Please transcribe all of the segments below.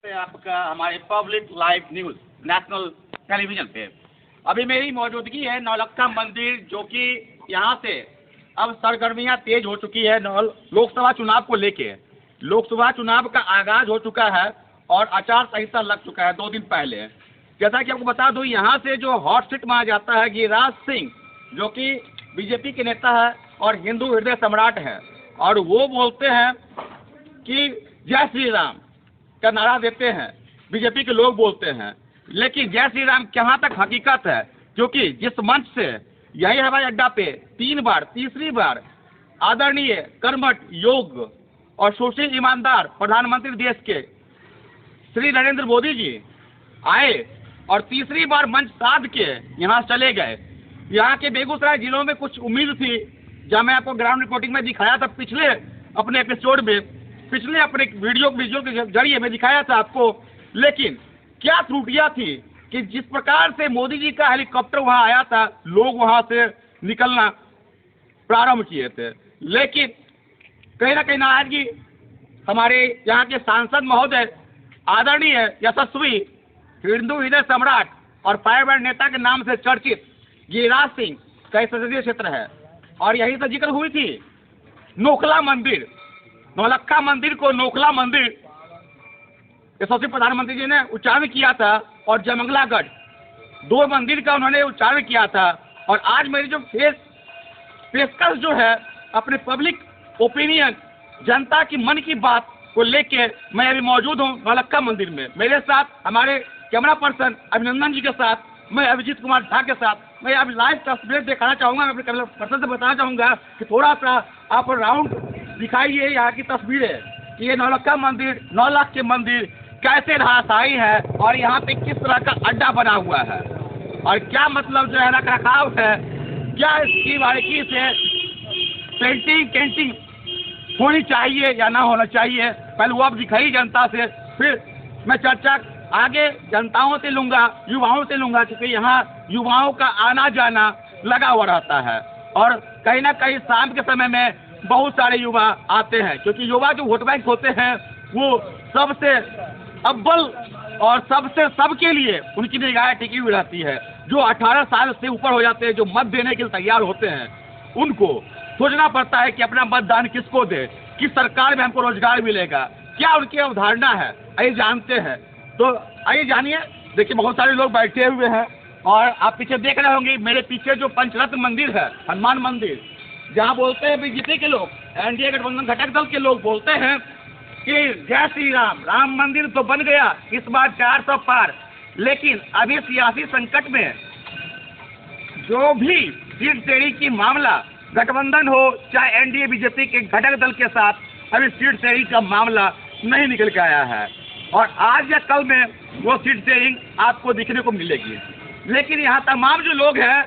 आपका हमारे public live news national television पे अभी मेरी मौजूदगी है नौलक्खा मंदिर, जो कि यहाँ से अब सरगर्मियाँ तेज हो चुकी है। लोकसभा चुनाव को लेके लोकसभा चुनाव का आगाज हो चुका है और आचार संहिता लग चुका है 2 दिन पहले। जैसा कि आपको बता दूं, यहाँ से जो हॉट सीट माना जाता है गिरिराज सिंह, जो कि बीजेपी के नेता है और हिंदू हृदय सम्राट है, और वो बोलते हैं कि जय श्री राम का नारा देते हैं। बीजेपी के लोग बोलते हैं, लेकिन जय श्री राम कहाँ तक हकीकत है? क्योंकि जिस मंच से यही हवाई अड्डा पे तीसरी बार आदरणीय कर्मठ योग और सुशील ईमानदार प्रधानमंत्री देश के श्री नरेंद्र मोदी जी आए और तीसरी बार मंच साध के यहाँ चले गए। यहाँ के बेगूसराय जिलों में कुछ उम्मीद थी, जहाँ मैं आपको ग्राउंड रिपोर्टिंग में दिखाया था पिछले अपने एपिसोड में, पिछले अपने वीडियो के जरिए में दिखाया था आपको। लेकिन क्या त्रुटियां थी कि जिस प्रकार से मोदी जी का हेलीकॉप्टर वहां आया था, लोग वहां से निकलना प्रारंभ किए थे, लेकिन कहीं ना कहीं नाराजगी हमारे यहाँ के सांसद महोदय आदरणीय यशस्वी हिंदू हृदय सम्राट और फायरब्रांड नेता के नाम से चर्चित गिरिराज सिंह का संसदीय क्षेत्र है, और यही तो जिक्र हुई थी नोखला मंदिर, नौलक्खा मंदिर को नोखला मंदिर यशस्वी प्रधानमंत्री जी ने उच्चारण किया था, और जयमंगलागढ़ 2 मंदिर का उन्होंने उच्चारण किया था। और आज मेरी जो पेशकश जो है अपने पब्लिक ओपिनियन, जनता की मन की बात को लेके मैं अभी मौजूद हूँ नौलक्खा मंदिर में। मेरे साथ हमारे कैमरा पर्सन अभिनंदन जी के साथ, मैं अभिजीत कुमार झा के साथ मैं अब लाइव तस्वीर दिखाना चाहूँगा। मैं अपने कैमरा पर्सन से बताना चाहूँगा कि थोड़ा सा आप राउंड दिखाइए यहाँ की तस्वीरें कि ये नौलक्खा मंदिर 9 लाख के मंदिर कैसे रहाशायी है, और यहाँ पे किस तरह का अड्डा बना हुआ है, और क्या मतलब जो है रख रखाव है, क्या इसकी बारीकी से पेंटिंग होनी चाहिए या ना होना चाहिए, पहले वो आप दिखाई जनता से, फिर मैं चर्चा आगे जनताओं से लूँगा, युवाओं से लूँगा, क्योंकि यहाँ युवाओं का आना जाना लगा हुआ रहता है। और कहीं ना कहीं शाम के समय में बहुत सारे युवा आते हैं, क्योंकि युवा जो वोट बैंक होते हैं वो सबसे अव्वल और सबके लिए उनकी निगाह टिकी हुई रहती है। जो 18 साल से ऊपर हो जाते हैं, जो मत देने के लिए तैयार होते हैं, उनको सोचना पड़ता है कि अपना मतदान किसको दे, किस सरकार में हमको रोजगार मिलेगा, क्या उनकी अवधारणा है, आइए जानते हैं। तो आइए जानिए। देखिए बहुत सारे लोग बैठे हुए हैं, और आप पीछे देख रहे होंगे मेरे पीछे जो पंचरत्न मंदिर है, हनुमान मंदिर, जहाँ बोलते हैं बीजेपी के लोग, एनडीए गठबंधन घटक दल के लोग बोलते हैं कि जय श्री राम, राम मंदिर तो बन गया इस बार 400 पार। लेकिन अभी सियासी संकट में जो भी सीट शेयरिंग की मामला, गठबंधन हो चाहे एनडीए बीजेपी के घटक दल के साथ, अभी सीट शेयरिंग का मामला नहीं निकल के आया है, और आज या कल में वो सीट शेयरिंग आपको दिखने को मिलेगी। लेकिन यहाँ तमाम जो लोग हैं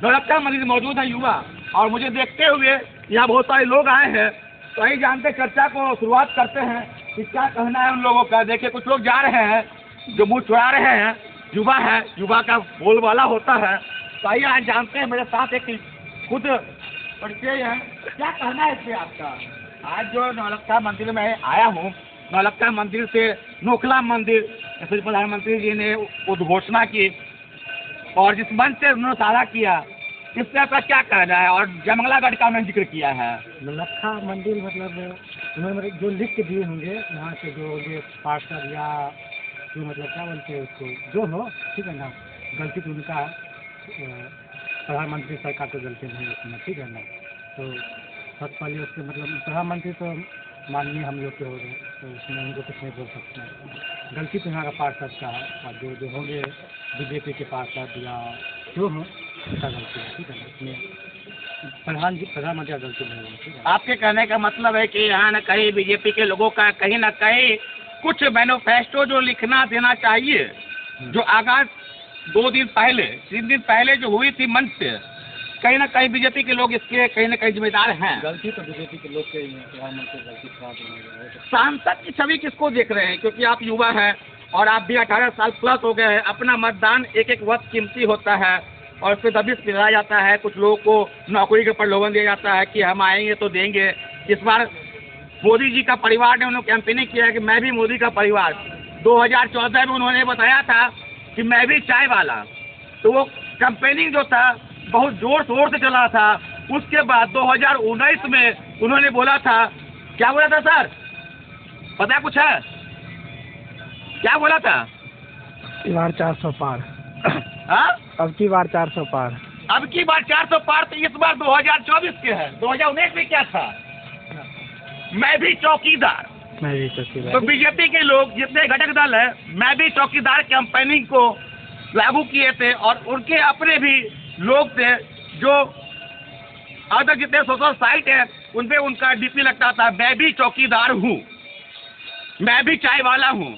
नौलक्खा मंदिर मौजूद है युवा, और मुझे देखते हुए यहाँ बहुत सारे लोग आए हैं, तो यही जानते चर्चा को शुरुआत करते हैं कि क्या कहना है उन लोगों का। देखिए कुछ लोग जा रहे हैं जो मुँह चुरा रहे हैं, युवा है, युवा का बोलबाला होता है। तो आइए आज जानते हैं, मेरे साथ एक खुद परिचय है, क्या कहना है इससे आपका? आज जो नौलक्खा मंदिर में आया हूँ, नौलक्खा मंदिर से नोखला मंदिर प्रधानमंत्री जी ने उद्घोषणा की, और जिस मंच से उन्होंने साझा किया, इससे आपका क्या कहना है? और जयमंगलागढ़ का उन्होंने जिक्र किया है। नौलक्खा मंदिर मतलब उन्होंने जो लिख के दिए होंगे यहाँ के जो होंगे पार्षद या जो मतलब क्या बोलते हैं उसको, जो हो, ठीक है ना, गलती तो उनका प्रधानमंत्री सरकार को गलती नहीं उसमें, ठीक है ना। तो सबसे पहले उसके मतलब प्रधानमंत्री तो माननीय हम लोग के हो गए, तो उसमें उनको कुछ नहीं बोल सकते हैं। गलती तो यहाँ का पार्षद का है, और जो होंगे बीजेपी के पार्षद या जो हो उसका गलती है, ठीक है ना। इसमें प्रधानमंत्री का गलती नहीं है, ठीक है। आपके कहने का मतलब है कि यहाँ न कहीं बीजेपी के लोगों का कहीं ना कहीं कुछ मैनिफेस्टो जो लिखना देना चाहिए, जो आगाज 2 दिन पहले 3 दिन पहले जो हुई थी मंच से, कहीं ना कहीं बीजेपी के लोग इसके कहीं ना कहीं जिम्मेदार हैं। गलती तो बीजेपी के लोग के ही है, प्रधानमंत्री गलती खराब नहीं। सांसद की छवि किसको देख रहे हैं? क्योंकि आप युवा हैं और आप भी 18 साल प्लस हो गए हैं, अपना मतदान एक वक्त कीमती होता है, और फिर दबिश पिलाया जाता है, कुछ लोगों को नौकरी का प्रलोभन दिया जाता है कि हम आएंगे तो देंगे। इस बार मोदी जी का परिवार ने उन्होंने कैंपेनिंग किया है कि मैं भी मोदी का परिवार, 2014 में उन्होंने बताया था कि मैं भी चाय वाला, तो वो कैंपेनिंग जो था बहुत जोर शोर से चला था। उसके बाद 2019 में उन्होंने बोला था, क्या बोला था सर, पता है कुछ है, क्या बोला था? की बार 400 पार। हाँ, अब की बार 400 पार। अब की बार 400 पार, तो इस बार 2024 के है। 2019 में क्या था? मैं भी चौकीदार। मैं भी चौकीदार। तो बीजेपी के लोग जितने घटक दल है, मैं भी चौकीदार कैंपेनिंग को लागू किए थे, और उनके अपने भी लोग थे जो अब तक जितने सोशल साइट है उन पे उनका डीपी लगता था, मैं भी चौकीदार हूँ, मैं भी चाय वाला हूँ।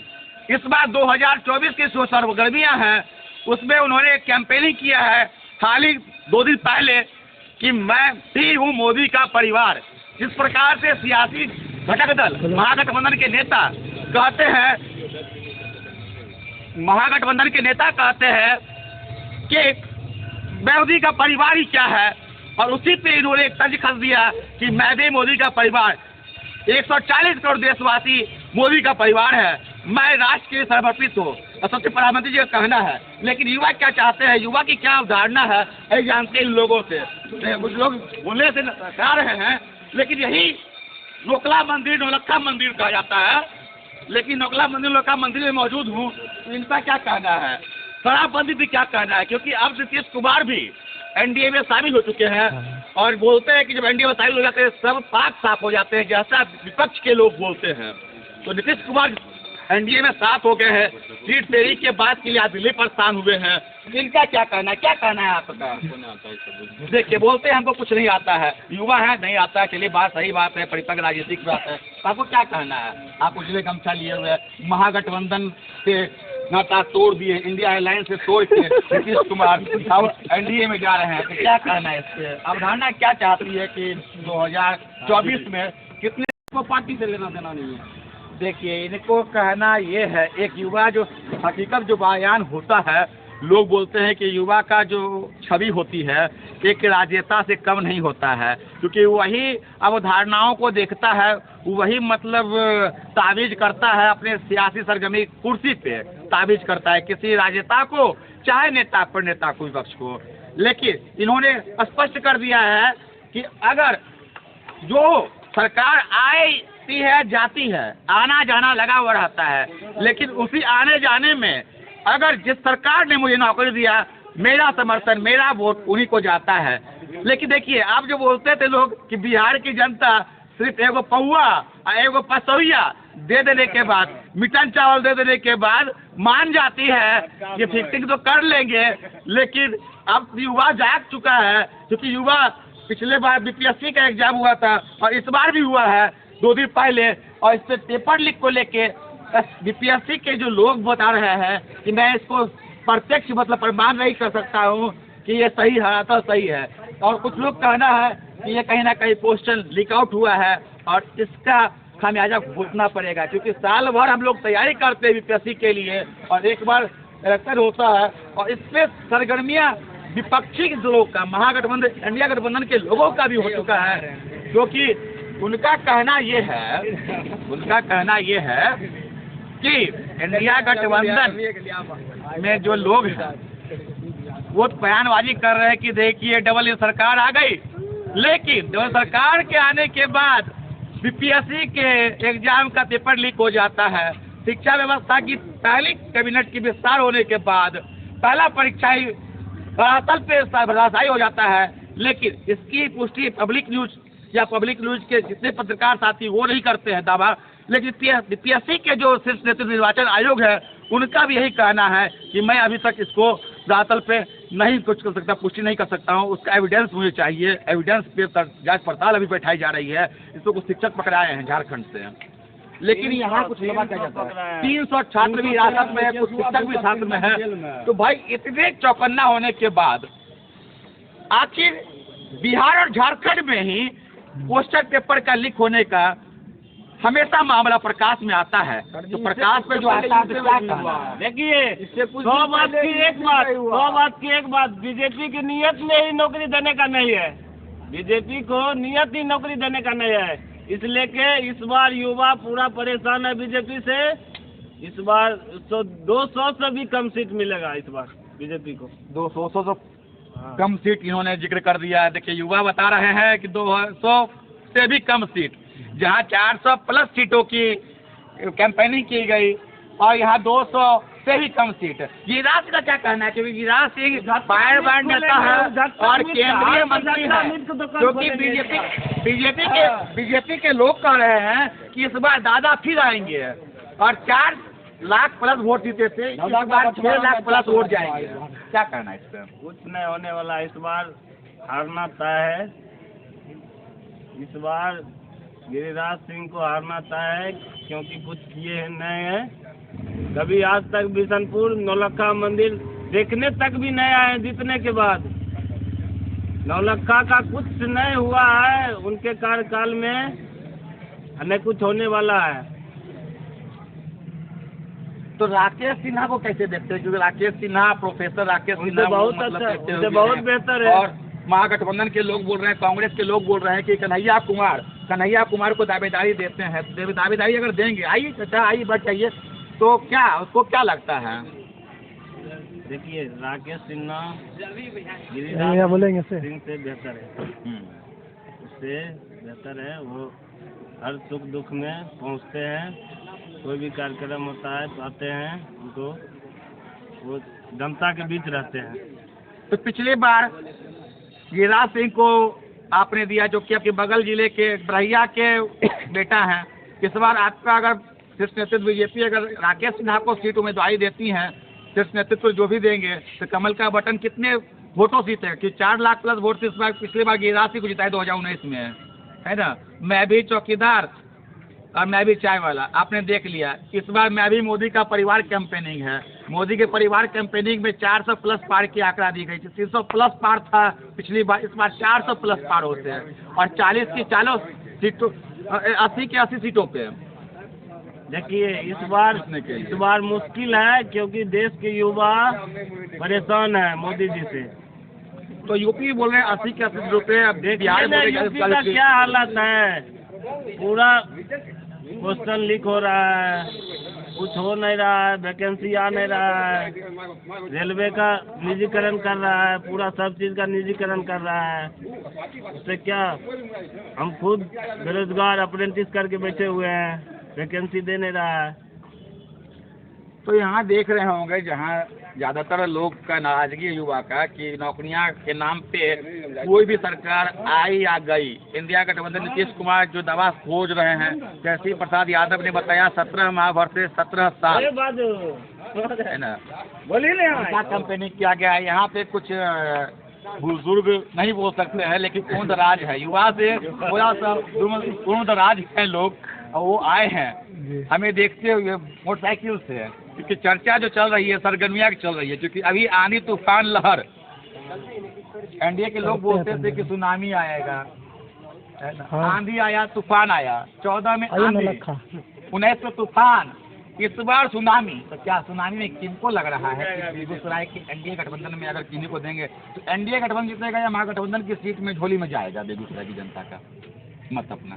इस बार 2024 की जो सरगर्मियाँ हैं उसमें उन्होंने कैंपेनिंग किया है हाल ही 2 दिन पहले कि मैं भी हूँ मोदी का परिवार। जिस प्रकार से सियासी घटक दल महागठबंधन के नेता कहते हैं, महागठबंधन के नेता कहते हैं कि मोदी का परिवार ही क्या है, और उसी पे इन्होंने एक तर्ज खस दिया कि मैं भी मोदी का परिवार। 140 करोड़ देशवासी मोदी का परिवार है, मैं राष्ट्र के लिए समर्पित हूँ, और सबसे प्रधानमंत्री जी का कहना है। लेकिन युवा क्या चाहते हैं, युवा की क्या अवधारणा है, ये जानते हैं इन लोगों से। कुछ लोग बोलने से कह रहे हैं, लेकिन यही नोकला मंदिर नौलखा मंदिर कहा जाता है, लेकिन नोकला मंदिर नौलखा मंदिर में मौजूद हूँ, तो इनका क्या कहना है, शराबबंदी भी क्या कहना है, क्योंकि अब नीतीश कुमार भी एनडीए में शामिल हो चुके हैं, और बोलते हैं कि जब एनडीए में शामिल हो जाते हैं सब पाक साफ हो जाते हैं, जैसा विपक्ष के लोग बोलते हैं। तो नीतीश कुमार एनडीए में साथ हो गए हैं, सीट तेरी के बाद के लिए आज दिल्ली परेशान हुए हैं। इनका क्या कहना है, क्या कहना है आपका? देखिए, बोलते हैं हमको कुछ नहीं आता है, युवा है नहीं आता है, चलिए बात सही बात है, परिपक्व राजनीतिक बात है, आपको क्या कहना है? आप उजले गमछा लिए हुए महागठबंधन से नाता तोड़ दिए, इंडिया अलायंस से तोड़ के नीतीश कुमार अब एनडीए में जा रहे हैं, तो क्या कहना है इससे? अवधारणा क्या चाहती है कि 2024 में कितने को पार्टी से लेना देना नहीं है? देखिए, इनको कहना ये है, एक युवा जो हकीकत जो बयान होता है, लोग बोलते हैं कि युवा का जो छवि होती है एक राजनेता से कम नहीं होता है, क्योंकि वही अवधारणाओं को देखता है, वही मतलब तावीज करता है अपने सियासी सरगर्मी कुर्सी पे तावीज करता है किसी राजनेता को, चाहे नेता पर नेता को, विपक्ष को। लेकिन इन्होंने स्पष्ट कर दिया है कि अगर जो सरकार आती है जाती है, आना जाना लगा हुआ रहता है, लेकिन उसी आने जाने में अगर जिस सरकार ने मुझे नौकरी दिया, मेरा समर्थन, मेरा वोट उन्हीं को जाता है। लेकिन देखिए, आप जो बोलते थे लोग कि बिहार की जनता सिर्फ एगो पौआ और एगो पसौइया दे देने के बाद, मिटन चावल दे देने के बाद मान जाती है, ये फिक्सिंग तो कर लेंगे। लेकिन अब युवा जाग चुका है, क्योंकि युवा पिछले बार बीपीएससी का एग्जाम हुआ था और इस बार भी हुआ है 2 दिन पहले, और इस पे पेपर लीक को लेके बीपीएससी के जो लोग बता रहे हैं कि मैं इसको प्रत्यक्ष मतलब प्रमाण नहीं कर सकता हूँ कि ये सही है तो सही है, और कुछ लोग कहना है कि ये कहीं ना कहीं क्वेश्चन लीक आउट हुआ है और इसका खामियाजा भुगतना पड़ेगा, क्योंकि साल भर हम लोग तैयारी करते हैं बीपीएससी के लिए, और एक बार इलेक्शन होता है और इसमें सरगर्मियाँ विपक्षी लोगों का, महागठबंधन इंडिया गठबंधन के लोगों का भी हो चुका है, क्योंकि उनका कहना ये है कि इंडिया गठबंधन में जो लोग हैं वो बयानबाजी कर रहे हैं कि देखिए डबल इंजन सरकार आ गई, लेकिन डबल सरकार के आने के बाद बीपीएससी के एग्जाम का पेपर लीक हो जाता है। शिक्षा व्यवस्था की पहली कैबिनेट की विस्तार होने के बाद पहला परीक्षा ही धरातल पे धराशायी हो जाता है, लेकिन इसकी पुष्टि पब्लिक न्यूज या पब्लिक न्यूज के जितने पत्रकार साथी वो नहीं करते हैं दावा, लेकिन बीपीएससी के जो शीर्ष नेतृत्व निर्वाचन आयोग है उनका भी यही कहना है कि मैं अभी तक इसको धरातल पे नहीं कुछ कर सकता, पुष्टि नहीं कर सकता हूँ, उसका एविडेंस मुझे चाहिए। एविडेंस पे जांच पड़ताल अभी बैठाई जा रही है। इसको कुछ शिक्षक पकड़ाए हैं झारखंड से, लेकिन यहाँ कुछ लगा क्या जाता है, 300 छात्र भी हिरासत में है, कुछ शिक्षक भी छात्र में है। तो भाई इतने चौकन्ना होने के बाद आखिर बिहार और झारखंड में ही क्वेश्चन पेपर का लीक होने का हमेशा मामला प्रकाश में आता है, तो प्रकाश पे जो आता है क्या कहना? देखिए, 100 बात की एक बात, बीजेपी की नीयत में ही नौकरी देने का नहीं है, बीजेपी को नियत ही नौकरी देने का नहीं है, इसलिए कि इस बार युवा पूरा परेशान है बीजेपी से, इस बार 200 से भी कम सीट मिलेगा इस बार बीजेपी को। 200 से कम सीट इन्होंने जिक्र कर दिया है। देखिए युवा बता रहे हैं कि 200 से भी कम सीट, जहां 400 प्लस सीटों की कैंपेनिंग की गई और यहाँ 200 से भी कम सीट। गिरिराज सिंह का क्या कहना है? क्योंकि गिरिराज सिंह फायर ब्रांड नेता है और केंद्रीय मंत्री है, क्योंकि बीजेपी के लोग कह रहे हैं कि इस बार दादा फिर आएंगे और 4 लाख प्लस वोट जीते थे, इस बार 6 लाख प्लस वोट जाएंगे। क्या कहना है इस पर? कुछ नहीं होने वाला, इस बार हारना तय है। इस बार गिरिराज सिंह को हारना तय है, क्योंकि कुछ किए नहीं है। कभी आज तक बिशनपुर नौलखा मंदिर देखने तक भी नहीं आए जीतने के बाद। नौलखा का कुछ नहीं हुआ है उनके कार्यकाल में, न कुछ होने वाला है। तो राकेश सिन्हा को कैसे देखते हैं? क्योंकि राकेश सिन्हा, प्रोफेसर राकेश सिन्हा बहुत मतलब अच्छा, कहते हुए बहुत हैं। बेहतर है। और महागठबंधन के लोग बोल रहे हैं, कांग्रेस के लोग बोल रहे हैं कि कन्हैया कुमार को दावेदारी देते हैं। दावेदारी अगर देंगे, आइए चाचा आइए बढ़ चाहिए, तो क्या उसको क्या लगता है? देखिए राकेश सिन्हा गिरिराज सिंह से बेहतर है, उससे बेहतर है। वो हर सुख दुख में पहुंचते हैं, कोई भी कार्यक्रम होता है तो आते हैं, उनको वो जनता के बीच रहते हैं। तो पिछली बार गिरिराज सिंह को आपने दिया, जो कि आपके बगल जिले के बरहिया के बेटा हैं। इस बार आपका अगर शीर्ष नेतृत्व बीजेपी अगर राकेश सिन्हा को सीट उम्मीदवारी देती है, शीर्ष नेतृत्व जो भी देंगे, तो कमल का बटन कितने वोटों से है? कि 4 लाख प्लस वोट से इस बार, पिछली बार गिरिराज सिंह को जिताया 2019 में, है ना। मैं भी चौकीदार और मैं भी चाय वाला, आपने देख लिया। इस बार मैं भी मोदी का परिवार कैंपेनिंग है। मोदी के परिवार कैंपेनिंग में 400 प्लस पार की आंकड़ा दी गई थी। 300 प्लस पार था पिछली बार, इस बार 400 प्लस पार होते हैं और 40 की 40 सीटों, 80 की 80 सीटों पे। देखिए इस बार मुश्किल है, क्योंकि देश के युवा परेशान है मोदी जी से। तो यूपी बोल रहे हैं 80 के 80 सीटों पे। अब बिहार में यूपी का क्या हालत है? पूरा क्वेश्चन लीक हो रहा है, कुछ हो नहीं रहा है, वैकेंसी आ नहीं रहा है, रेलवे का निजीकरण कर रहा है, पूरा सब चीज़ का निजीकरण कर रहा है। उससे क्या, हम खुद बेरोजगार अप्रेंटिस करके बैठे हुए हैं, वैकेंसी दे नहीं रहा है। तो यहाँ देख रहे होंगे जहाँ ज़्यादातर लोग का नाराजगी युवा का कि नौकरियाँ के नाम पे कोई भी सरकार आई या गई। इंडिया गठबंधन नीतीश कुमार जो दवा खोज रहे हैं, जैसे प्रसाद यादव ने बताया 17 माह भर से 17 साल, है ना, क्या कंपेनी किया गया है। यहाँ पे कुछ बुजुर्ग नहीं बोल सकते हैं, लेकिन पूर्णदराज है, युवा से थोड़ा सा पूर्णदराज है लोग, और वो आए हैं हमें देखते हुए मोटरसाइकिल से, क्योंकि चर्चा जो चल रही है सरगर्मियाँ चल रही है। क्योंकि अभी आंधी तूफान लहर, एनडीए के लोग बोलते थे कि सुनामी आएगा, आंधी आया, तूफान आया, 14 में आंधी, 19 में तूफान, इस बार सुनामी। तो क्या सुनामी में किनको लग रहा है कि बेगूसराय की एनडीए गठबंधन में अगर किन्हीं को देंगे तो एनडीए गठबंधन जीतेगा या महागठबंधन की सीट में झोली में जाएगा बेगूसराय की जनता का मत अपना?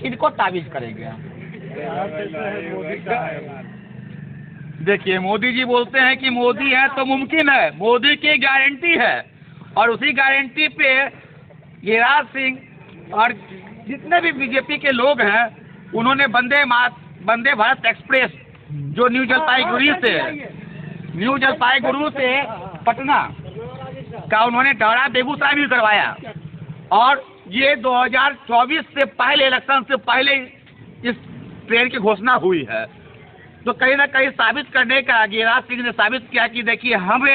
किनको ताबीज करेंगे? देखिए मोदी जी बोलते हैं कि मोदी है तो मुमकिन है, मोदी की गारंटी है, और उसी गारंटी पे गिरिराज सिंह और जितने भी बीजेपी के लोग हैं उन्होंने वंदे भारत एक्सप्रेस जो न्यू जलपाईगुड़ी से पटना का उन्होंने दौरा बेगूसराय भी करवाया, और ये 2024 से पहले, इलेक्शन से पहले इस ट्रेन की घोषणा हुई है। तो कहीं ना कहीं साबित करने का गिरिराज सिंह ने साबित किया कि देखिए हमें